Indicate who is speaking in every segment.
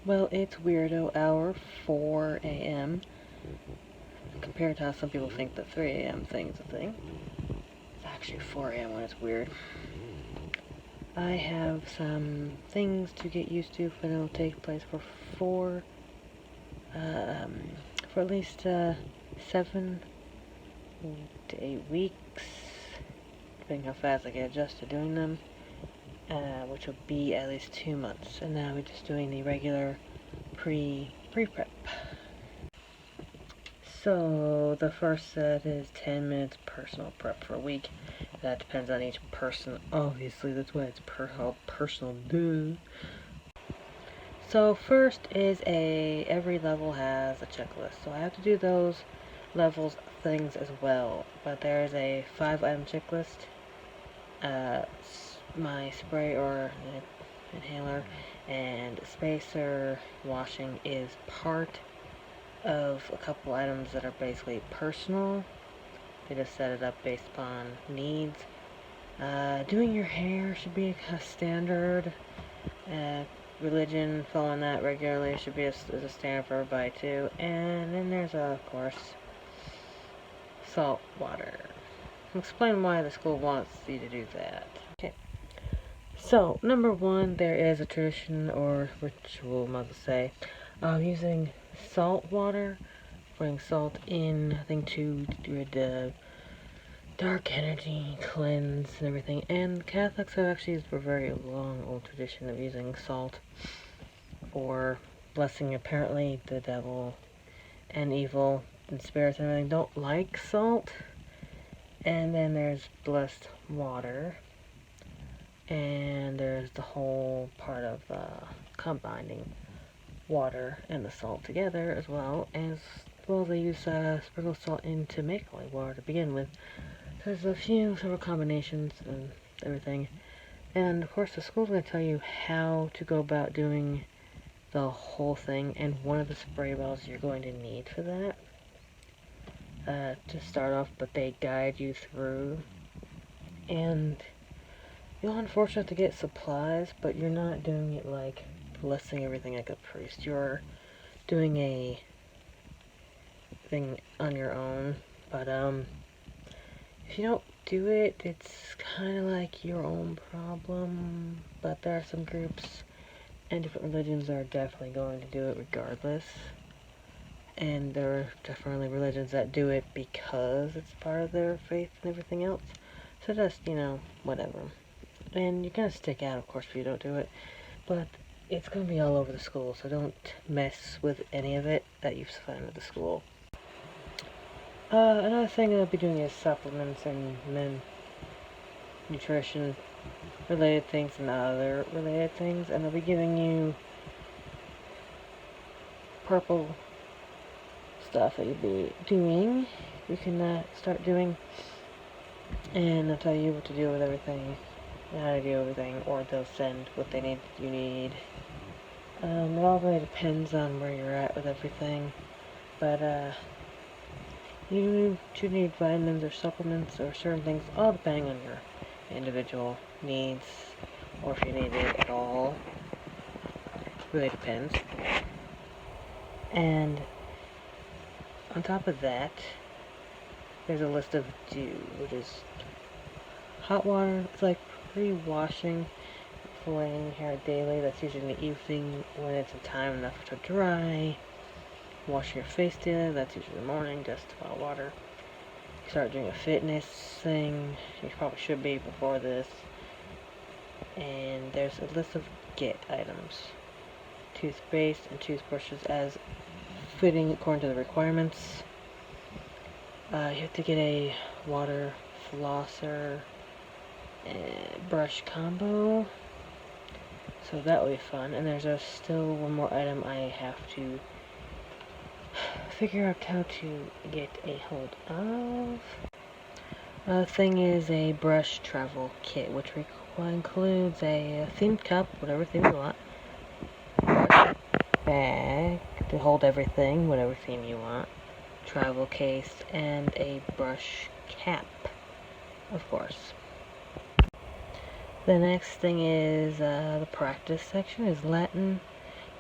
Speaker 1: Well, it's weirdo hour, 4 a.m. Compared to how some people think the 3 a.m. thing is a thing. It's actually 4 a.m. when it's weird. I have some things to get used to for it'll take place for at least 7 to 8 weeks, depending how fast I get adjusted to doing them, which will be at least 2 months. And now we're just doing the regular pre-prep. So the first set is 10 minutes personal prep for a week. That depends on each person, obviously. That's why it's personal. Duh. So first is every level has a checklist. So I have to do those levels things as well. But there's a 5-item checklist. My spray or inhaler and spacer washing is part of a couple items that are basically personal. They just set it up based upon needs. Doing your hair should be a standard. Religion, following that regularly should be a standard for everybody too. And then there's, of course, salt water. I'll explain why the school wants you to do that. Okay. So, number one, there is a tradition or ritual, mother say, of using salt water, putting salt in, I think, to rid the dark energy, cleanse, and everything. And Catholics have actually used for a very long old tradition of using salt for blessing. Apparently, the devil and evil and spirits and everything don't like salt. And then there's blessed water. And there's the whole part of combining water and the salt together as well. As well, they use sprinkled salt in to make holy water to begin with. There's a few several combinations and everything. And of course the school's going to tell you how to go about doing the whole thing, and one of the spray bottles you're going to need for that to start off, but they guide you through. And you'll unfortunately have to get supplies, but you're not doing it like blessing everything like a priest. You're doing a thing on your own, but if you don't do it, it's kind of like your own problem. But there are some groups and different religions that are definitely going to do it regardless. And there are definitely religions that do it because it's part of their faith and everything else. So just, whatever. And you're going to stick out, of course, if you don't do it. But it's going to be all over the school, so don't mess with any of it that you've found at the school. Another thing I'll be doing is supplements and then nutrition related things and other related things, and I'll be giving you purple stuff that you'll be doing. You can start doing, and they'll tell you what to do with everything, and how to do everything, or they'll send what you need. It all really depends on where you're at with everything, but you should need vitamins or supplements or certain things, all depending on your individual needs, or if you need it at all. It really depends. And on top of that, there's a list of do, which is hot water. It's like pre-washing, laying hair daily. That's usually in the evening when it's time enough to dry. Wash your face daily. That's usually in the morning, just hot water. You start doing a fitness thing. You probably should be before this. And there's a list of get items. Toothpaste and toothbrushes as fitting according to the requirements. You have to get a water flosser and brush combo. So that will be fun. And there's still one more item I have to figure out how to get a hold of. The thing is a brush travel kit, which includes a themed cup, whatever theme you want, brush bag to hold everything, whatever theme you want, travel case, and a brush cap, of course. The next thing is the practice section is Latin,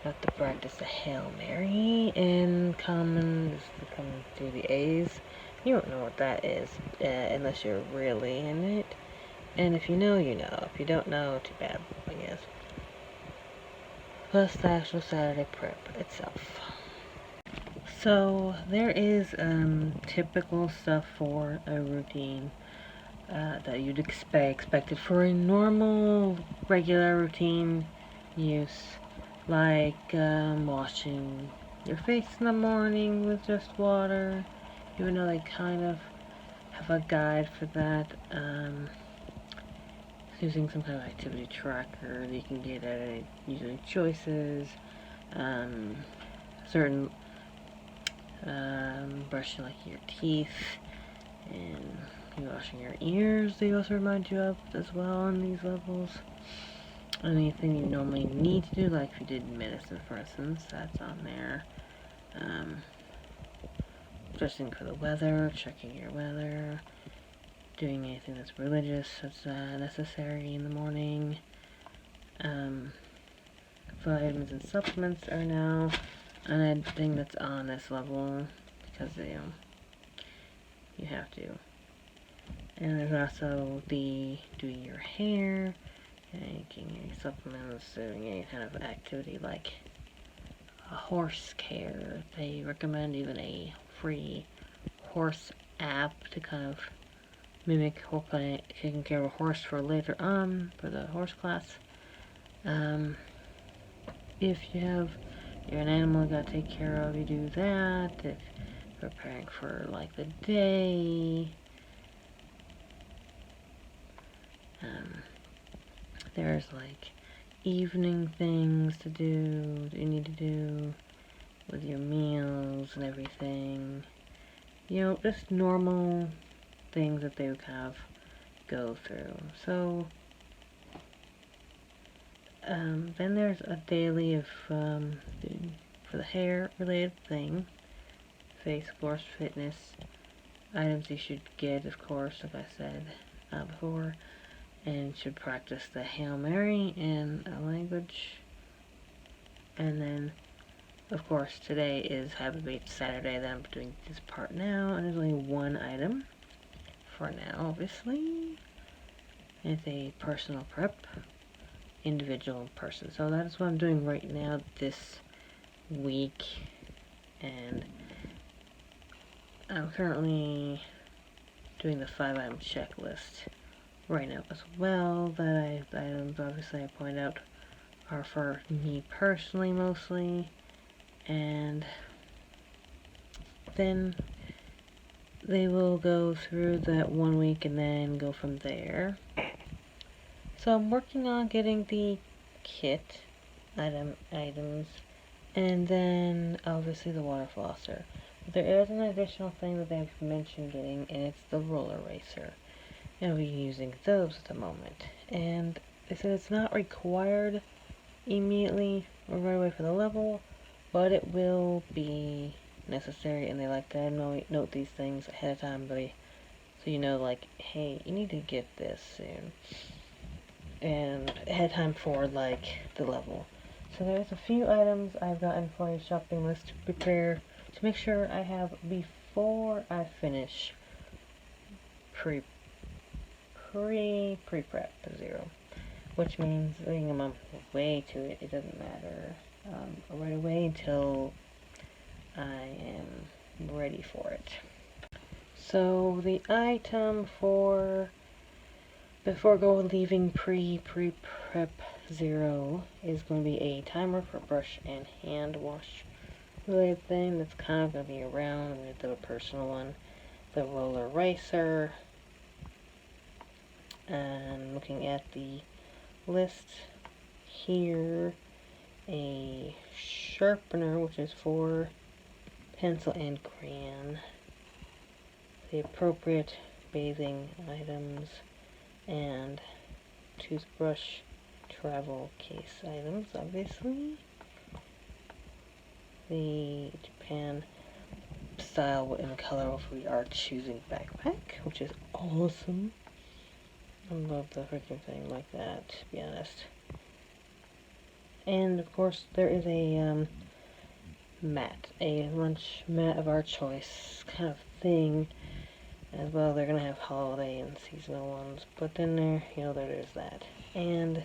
Speaker 1: have to practice the Hail Mary in common, just to come through the A's. You don't know what that is unless you're really in it. And if you know, you know. If you don't know, too bad, I guess. Plus the actual Saturday prep itself. So there is typical stuff for a routine that you'd expected for a normal, regular routine use, like washing your face in the morning with just water, even though they kind of have a guide for that. Using some kind of activity tracker that you can get at using choices, certain brushing like your teeth, and washing your ears they also remind you of as well on these levels. Anything you normally need to do, like if you did medicine for instance, that's on there. Dressing for the weather, checking your weather, doing anything that's religious that's necessary in the morning. Vitamins and supplements are now another thing that's on this level because you have to. And there's also the doing your hair, taking any supplements, doing any kind of activity like a horse care. They recommend even a free horse app to kind of mimic taking care of a horse for later on for the horse class. If you're an animal you gotta take care of, you do that. If you're preparing for like the day, there's like evening things to do that you need to do with your meals and everything. Just normal things that they would kind of go through. So then there's a daily of for the hair related thing, face, of course, fitness items you should get, of course, like I said before, and should practice the Hail Mary in a language. And then of course today is Happy Beach Saturday that I'm doing this part now, and there's only one item for now, obviously. It's a personal prep, individual person. So that's what I'm doing right now this week, and I'm currently doing the 5-item checklist right now as well. The items obviously I point out are for me personally mostly, and then they will go through that 1 week and then go from there. So I'm working on getting the kit items, and then obviously the water flosser. But there is an additional thing that they've mentioned getting, and it's the roller eraser. And we're using those at the moment. And they said it's not required immediately or right away for the level, but it will be necessary, and they like to note these things ahead of time, so you know, like, hey, you need to get this soon, and ahead of time for like the level. So there's a few items I've gotten for a shopping list to prepare to make sure I have before I finish pre-prep 0, which means leading a month way to it doesn't matter right away until I am ready for it. So the item for before leaving pre-prep 0 is going to be a timer for brush and hand wash related thing that's kind of going to be around. I'm going to do a personal one. The roller eraser. And looking at the list here, a sharpener, which is for pencil and crayon, the appropriate bathing items, and toothbrush, travel case items, obviously, the Japan style and color if we are choosing backpack, which is awesome. I love the freaking thing like that, to be honest. And of course, there is a mat, a lunch mat of our choice kind of thing. As well, they're gonna have holiday and seasonal ones, but then there is that. And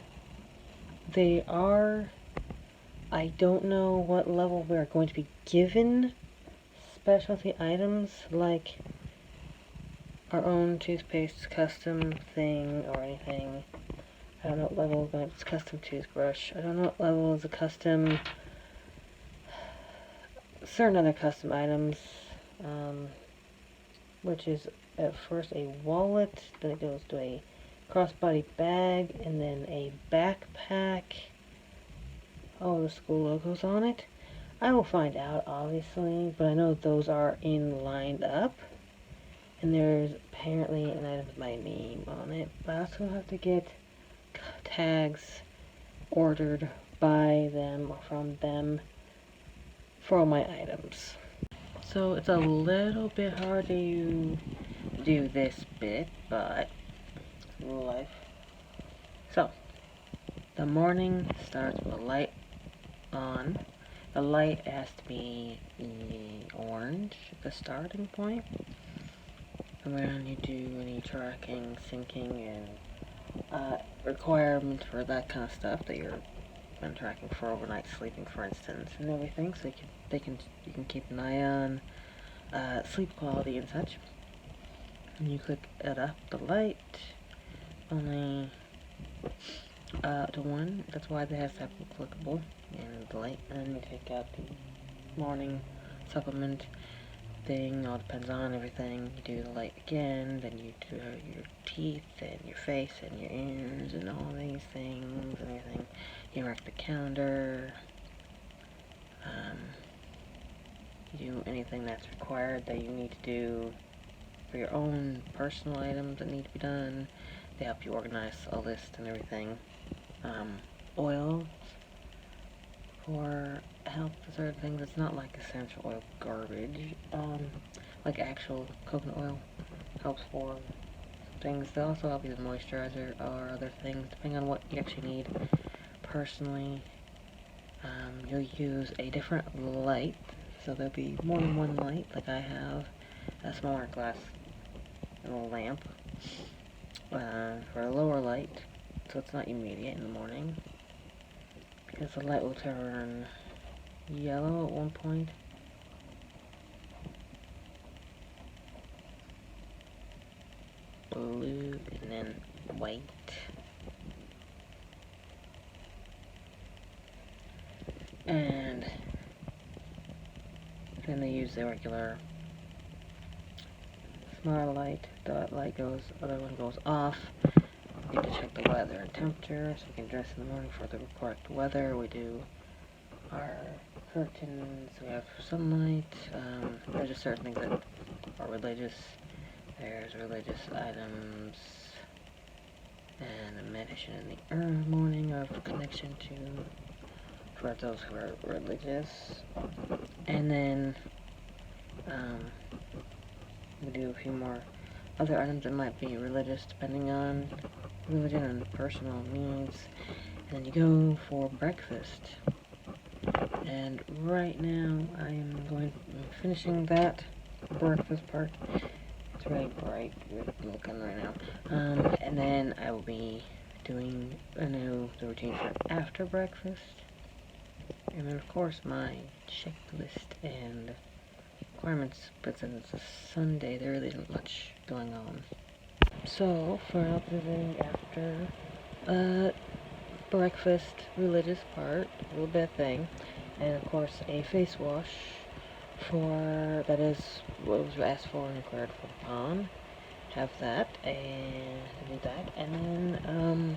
Speaker 1: they are, I don't know what level we're going to be given specialty items like our own toothpaste custom thing or anything. I don't know what level it's custom toothbrush. I don't know what level is a custom certain other custom items, which is at first a wallet, then it goes to a crossbody bag, and then a backpack. Oh, the school logo's on it. I will find out, obviously, but I know those are lined up. And there's apparently an item with my name on it. But I also have to get tags ordered by them or from them for all my items. So it's a little bit hard to do this bit, but it's real life. So, the morning starts with a light on. The light has to be orange at the starting point. And when you do any tracking, syncing, and requirements for that kind of stuff that you're been tracking for overnight sleeping, for instance, and everything, so you can keep an eye on sleep quality and such. And you click it up the light only to 1. That's why it has to have clickable and the light. And you take out the morning supplement thing. All depends on everything. You do the light again, then you do your teeth and your face and your ears and all these things and everything. You mark the calendar. You do anything that's required that you need to do for your own personal items that need to be done. They help you organize a list and everything. Oils for help with certain things. It's not like essential oil garbage. Like actual coconut oil helps for things. They also help you with moisturizer or other things, depending on what you actually need. Personally, you'll use a different light, so there'll be more than one light. Like I have a smaller glass little lamp for a lower light, so it's not immediate in the morning, because the light will turn yellow at one point. Blue, and then white. And then they use the regular smart light. The other one goes off. You need to check the weather and temperature, so we can dress in the morning for the correct weather. We do our curtains, we have sunlight. There's just certain things that are religious. There's religious items, and a meditation in the early morning of connection for those who are religious. And then we do a few more other items that might be religious, depending on religion and personal needs. And then you go for breakfast. And right now I'm finishing that breakfast part. It's really bright, good looking right now. And then I will be doing the routine for after breakfast. And then of course my checklist and requirements, but since it's a Sunday, there really isn't much going on. So, for everything after breakfast religious part, a little bit of thing, and of course a face wash that is what was asked for and required for the pond. Have that and do that, and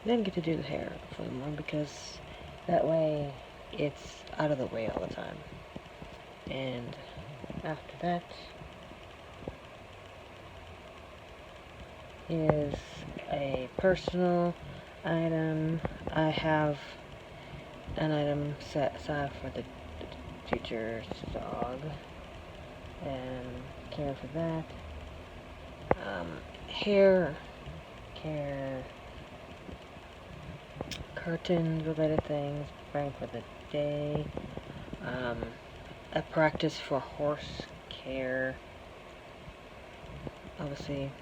Speaker 1: then get to do the hair for the morning, because that way it's out of the way all the time. And after that is a personal item. I have an item set aside for the teacher's dog and care for that. Hair care, curtains related things, preparing for the day, a practice for horse care, obviously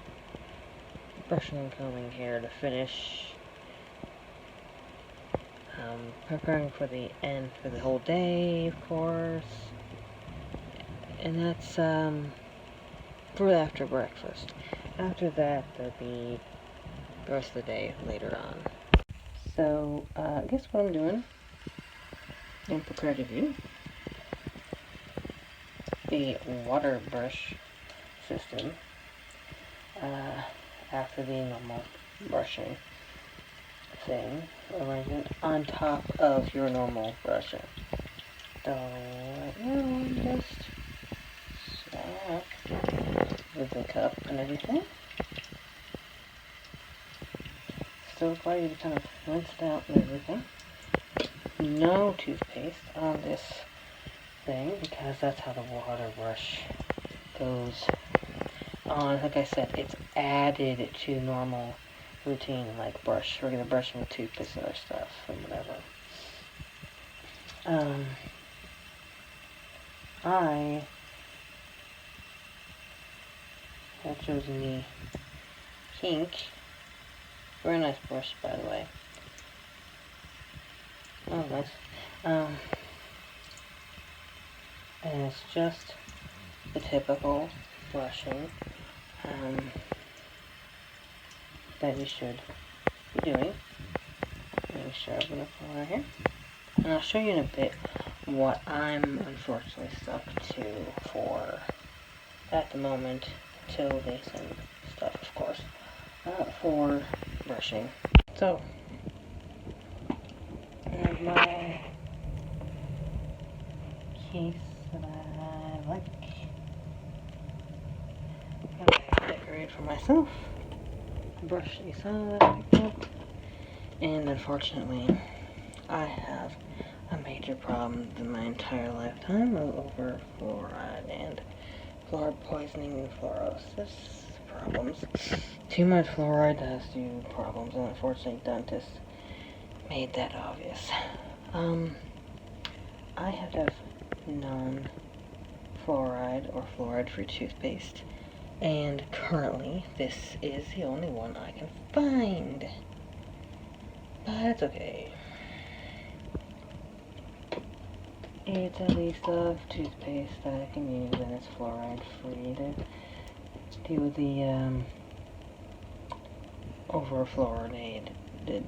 Speaker 1: brushing and combing hair to finish, preparing for the end for the whole day, of course, and that's for after breakfast. After that, there'll be the rest of the day later on. So, guess what I'm doing? I'm prepared to do the water brush system after the normal brushing thing arrangement on top of your normal brushing. So right now I'm just with the cup and everything. Still require you to kind of rinse it out and everything. No toothpaste on this thing because that's how the water brush goes on. Like I said, it's added to normal routine, like regular brushing with toothpaste and other stuff and whatever. I have chosen the pink, very nice brush by the way. Oh, nice. And it's just the typical brushing that you should be doing. Let me sharpen it right here. And I'll show you in a bit what I'm unfortunately stuck to for at the moment, till they send stuff, of course, for brushing. So, here's my case that I like. I decorate for myself. Brush these out that I picked up. And unfortunately, I have a major problem in my entire lifetime over fluoride and fluoride poisoning and fluorosis problems. Too much fluoride does do problems, and unfortunately dentists made that obvious. I have to have non-fluoride or fluoride-free toothpaste, and currently this is the only one I can find. But it's okay. It's at least a toothpaste that I can use, and it's fluoride-free to deal with the over-fluoridated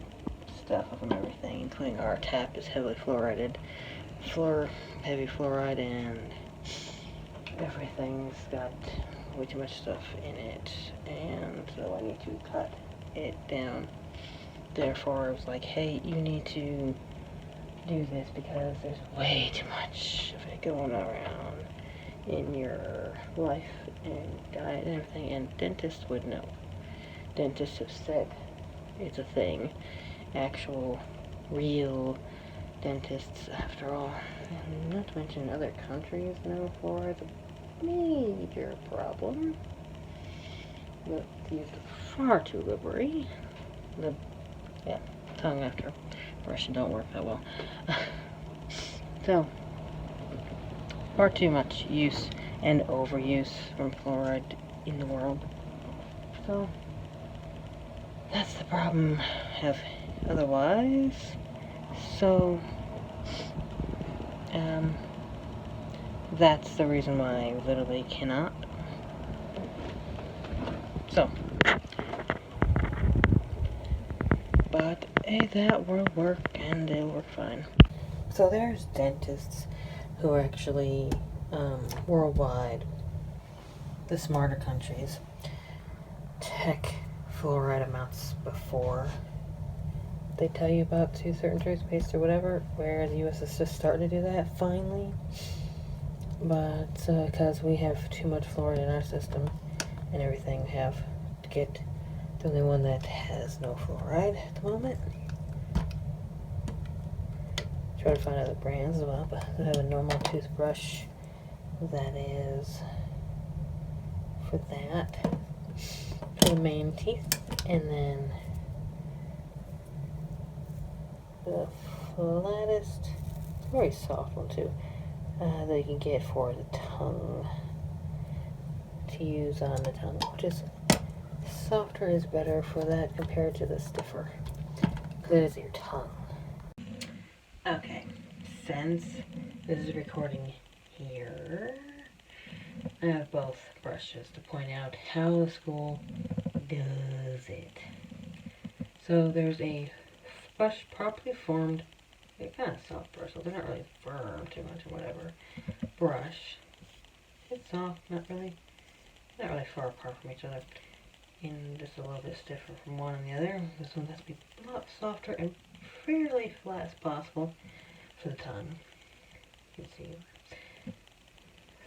Speaker 1: stuff of everything, including our tap is heavily fluoridated. Heavy fluoride, and everything's got way too much stuff in it, and so I need to cut it down. Therefore, I was like, hey, you need to do this because there's way too much of it going around in your life and diet and everything, and dentists would know. Dentists have said it's a thing. Actual, real dentists, after all. And not to mention other countries know fluoride's a major problem. But used far too liberally. Tongue after brushing don't work that well. So, far too much use and overuse from fluoride in the world. So, that's the problem I have otherwise. So, that's the reason why I literally cannot. So, but that will work, and it'll work fine. So there's dentists who are actually worldwide, the smarter countries, check fluoride amounts before they tell you about certain toothpaste or whatever, whereas the US is just starting to do that finally. But because we have too much fluoride in our system and everything, we have to get the only one that has no fluoride at the moment. Try to find other brands as well, but I have a normal toothbrush that is for that, for the main teeth, and then the flattest, very soft one too, that you can get for the tongue, to use on the tongue, which is softer is better for that compared to the stiffer, because it is your tongue. Okay, since this is recording here, I have both brushes to point out how the school does it. So there's a brush properly formed, kind of soft brush, so they're not really firm too much or whatever. Brush, it's soft, not really far apart from each other, and just a little bit stiffer from one and the other. This one has to be a lot softer and fairly flat as possible for the tongue. You can see.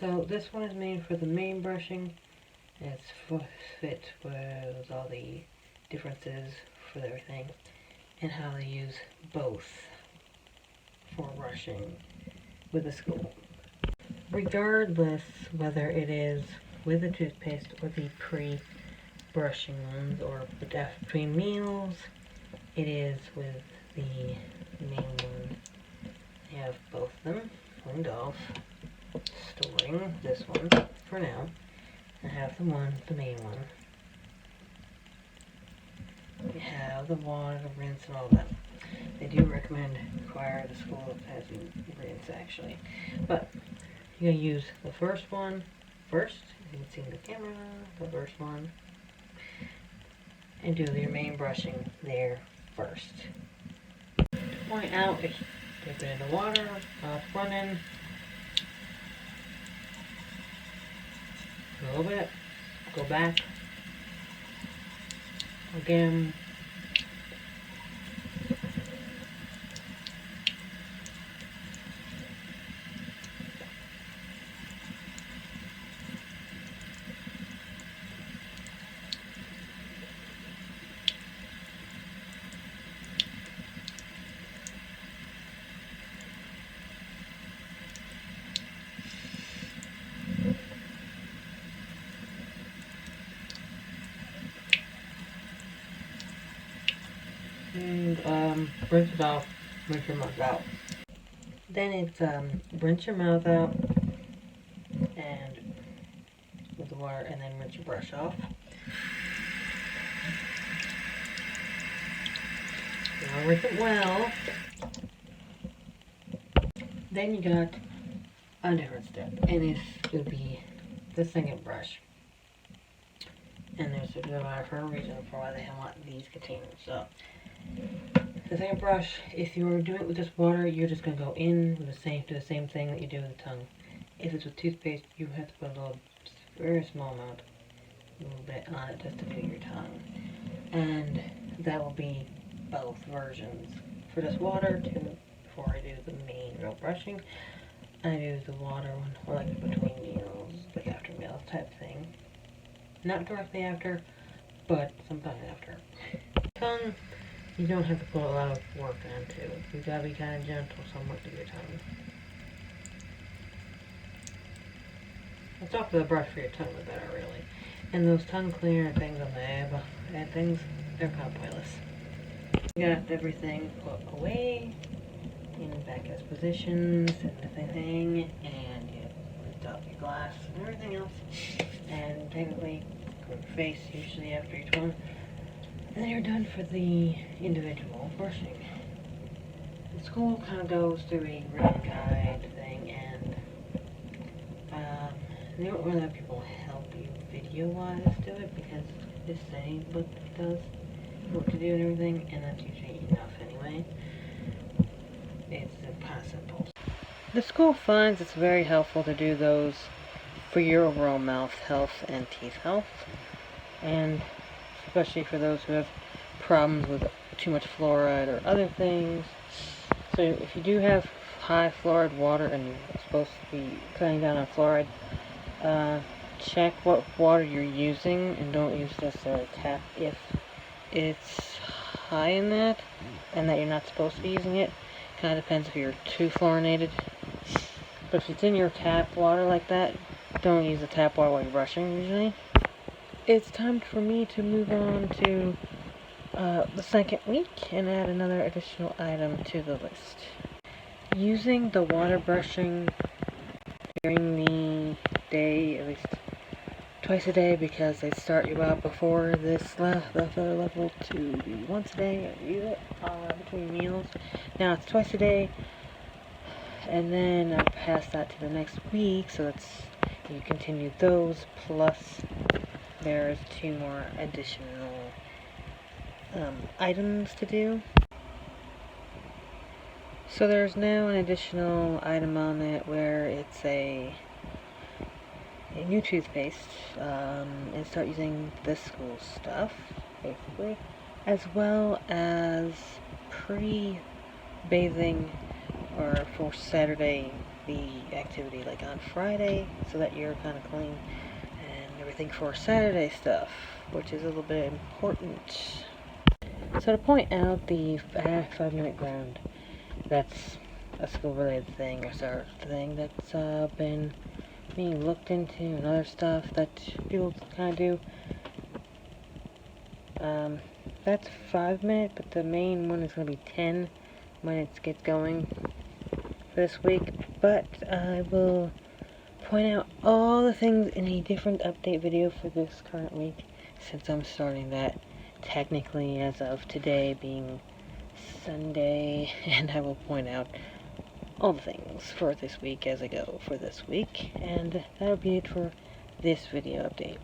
Speaker 1: So this one is made for the main brushing. It's fit with all the differences for everything and how they use both for brushing with the school. Regardless whether it is with the toothpaste or the pre-brushing ones or between meals, it is with the main one. I have both of them cleaned off, storing this one for now. I have the main one. We have the water, the rinse, and all that. They do recommend require the school as you rinse actually. But you're going to use the first one first. You can see in the camera, the first one. And do your main brushing there first. To point out, dip it in the water while it's running. A little bit, go back, again, and rinse it off, rinse your mouth out. Then it's rinse your mouth out and with the water, and then rinse your brush off. Now rinse it well. Then you got a different step, and it's going to be the second brush. And there's a reason for why they want these containers. So the second brush, if you're doing it with just water, you're just going to go in with do the same thing that you do with the tongue. If it's with toothpaste, you have to put a little, very small amount, a little bit on it just to do your tongue. And that will be both versions. For just water, before I do the main real brushing, I do the water one, or like between meals, like after meals type thing. Not directly after, but sometime after. Tongue, you don't have to put a lot of work onto. You gotta be kind of gentle somewhat to your tongue. The softer the brush for your tongue, the better, really. And those tongue cleaner things on the and things, they're kind of pointless. You got everything put away in back as positions and everything, and you lift up your glass and everything else. And technically, go to your face usually after each one. And then you're done for the individual brushing. The school kind of goes through a written guide thing, and they don't really have people help you video-wise do it, because they say what it does, what to do and everything, and that's usually enough anyway. It's kind of simple. The school finds it's very helpful to do those for your overall mouth health and teeth health, and especially for those who have problems with too much fluoride or other things. So if you do have high fluoride water and you're supposed to be cutting down on fluoride, check what water you're using and don't use just a tap if it's high in that and that you're not supposed to be using it. Kind of depends if you're too fluorinated. But if it's in your tap water like that, don't use the tap water while you're brushing usually. It's time for me to move on to the second week and add another additional item to the list. Using the water brushing during the day, at least twice a day, because they start you out before this the other level to be once a day and use it between meals. Now it's twice a day, and then I pass that to the next week, so that's you continue those, plus there's 2 more additional items to do. So there's now an additional item on it where it's a new toothpaste, and start using this school stuff, basically, as well as pre-bathing or for Saturday the activity like on Friday, so that you're kind of clean and everything for Saturday stuff, which is a little bit important. So to point out the 5-minute ground, that's a school-related thing, or sort of thing that's been being looked into, and other stuff that people kind of do. That's 5 minutes, but the main one is going to be 10 when it gets going for this week. But I will point out all the things in a different update video for this current week, since I'm starting that technically as of today being Sunday, and I will point out all the things for this week as I go for this week, and that'll be it for this video update.